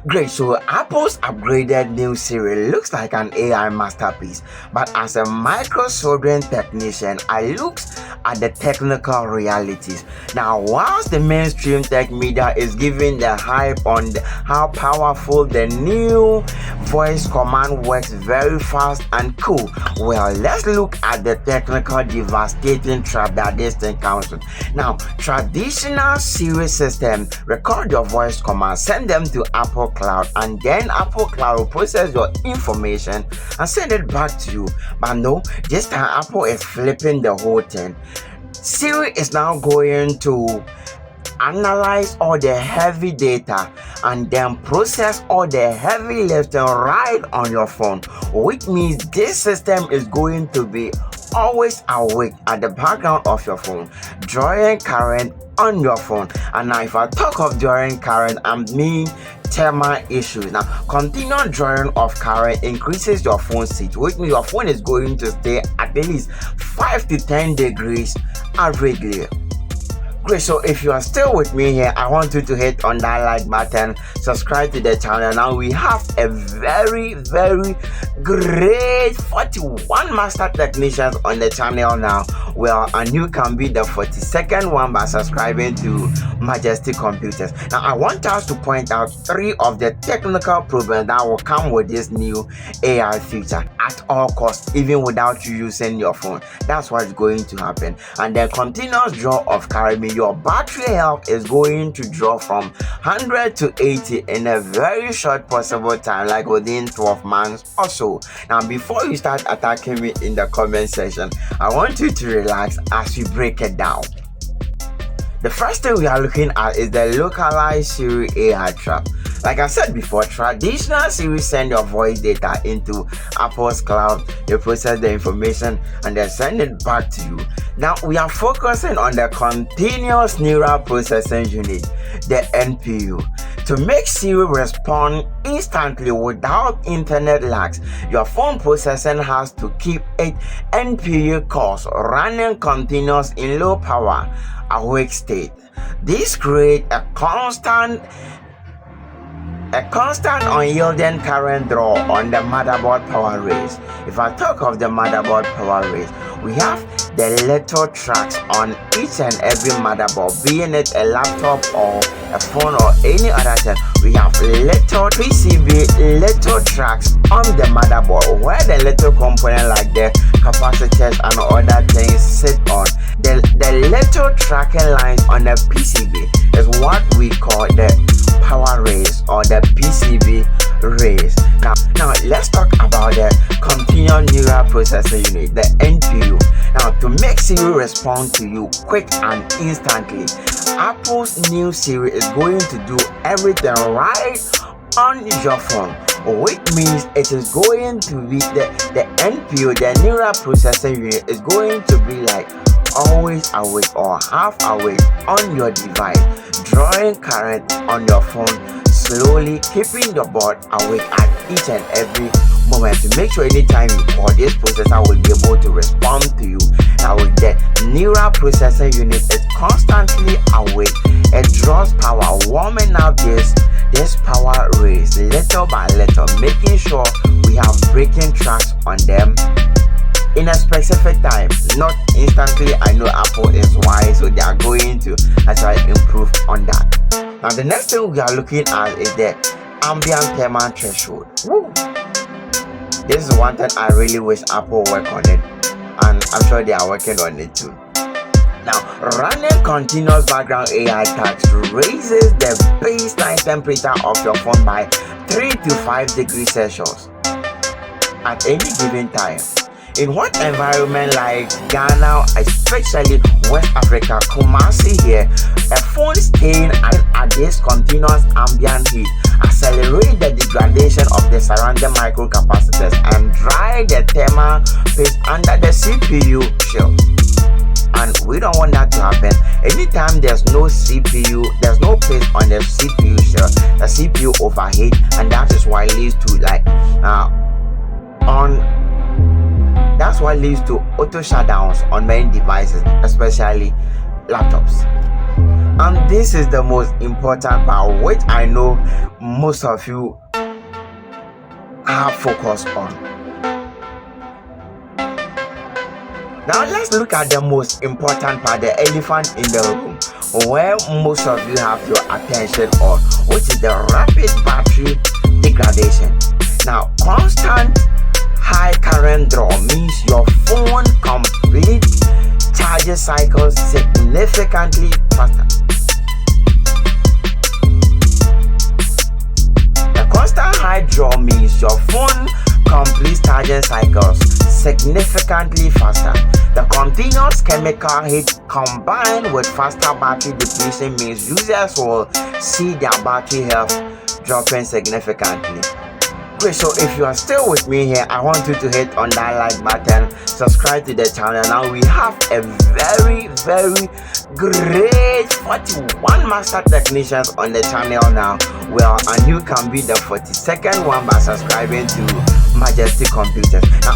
Great, so Apple's upgraded new Siri looks like an AI masterpiece, but as a micro-soldering technician, I looked at the technical realities. Now, whilst the mainstream tech media is giving the hype on how powerful the new voice command works very fast and cool, well, let's look at the technical devastating trap that this thing comes with. Now, traditional Siri system record your voice commands, send them to Apple Cloud, and then Apple Cloud will process your information and send it back to you. But no, this time Apple is flipping the whole thing. Siri is now going to analyze all the heavy data and then process all the heavy lifting right on your phone, which means this system is going to be always awake at the background of your phone, drawing current on your phone. And now if I talk of drawing current, I mean thermal issues. Now, continual drawing of current increases your phone heat, which means your phone is going to stay at least 5 to 10 degrees averagely. Great, so if you are still with me here, I want you to hit on that like button, subscribe to the channel. Now we have a very great 41 master technicians on the channel now. Well, and you can be the 42nd one by subscribing to Majesty Computers. Now I want us to point out 3 of the technical problems that will come with this new AI feature at all costs, even without you using your phone. That's what's going to happen. And the continuous draw of current, your battery health is going to drop from 100 to 80 in a very short possible time, like within 12 months or so. Now, before you start attacking me in the comment section, I want you to relax as we break it down. The first thing we are looking at is the localized Siri AI trap. Like I said before, traditional Siri send your voice data into Apple's cloud, they process the information and then send it back to you. Now we are focusing on the continuous neural processing unit, the NPU. To make Siri respond instantly without internet lags, your phone processing has to keep its NPU cores running continuous in low power awake state. This creates a constant unyielding current draw on the motherboard power rails. If I talk of the motherboard power rails, we have the little tracks on each and every motherboard, being it a laptop or a phone or any other thing. We have little PCB little tracks on the motherboard where the little component like the capacitors and other things sit on. The little tracking lines on the PCB is what we call the power rails or the PCB rails. Now let's talk about the continuous neural processing unit, the NPU. Now, to make Siri respond to you quick and instantly, Apple's new Siri is going to do everything right on your phone, which means it is going to be the NPU, the neural processing unit, is going to be like always awake or half awake on your device, drawing current on your phone slowly, keeping your board awake at each and every moment to make sure anytime you call, this processor will be able to respond to you. Now with the neural processing unit is constantly awake, it draws power, warming up this power rails little by little, making sure we have breaking tracks on them in a specific time, not instantly. I know Apple is wise, so they are going to actually improve on that. Now the next thing we are looking at is the ambient thermal threshold. Woo! This is one thing I really wish Apple work on it, and I'm sure they are working on it too. Now, running continuous background AI tasks raises the baseline temperature of your phone by 3 to 5 degrees Celsius at any given time. In what environment like Ghana, especially West Africa, Kumasi here, a phone staying at this continuous ambient heat accelerate the degradation of the surrounding microcapacitors and dry the thermal paste under the CPU shell. And we don't want that to happen. Anytime there's no CPU, there's no paste on the CPU shell, the CPU overheat, and that is why it leads to that's what leads to auto shutdowns on many devices, especially laptops. And this is the most important part, which I know most of you have focused on. Now let's look at the most important part, the elephant in the room, where most of you have your attention on, which is the rapid battery degradation. Now, constant high current draw means your phone complete charging cycles significantly faster. The constant high draw means your phone complete charging cycles significantly faster. The continuous chemical heat combined with faster battery depletion means users will see their battery health dropping significantly. Great, so if you are still with me here, I want you to hit on that like button, subscribe to the channel. Now we have a very great 41 master technicians on the channel now. Well, and you can be the 42nd one by subscribing to Majesty Computers. Now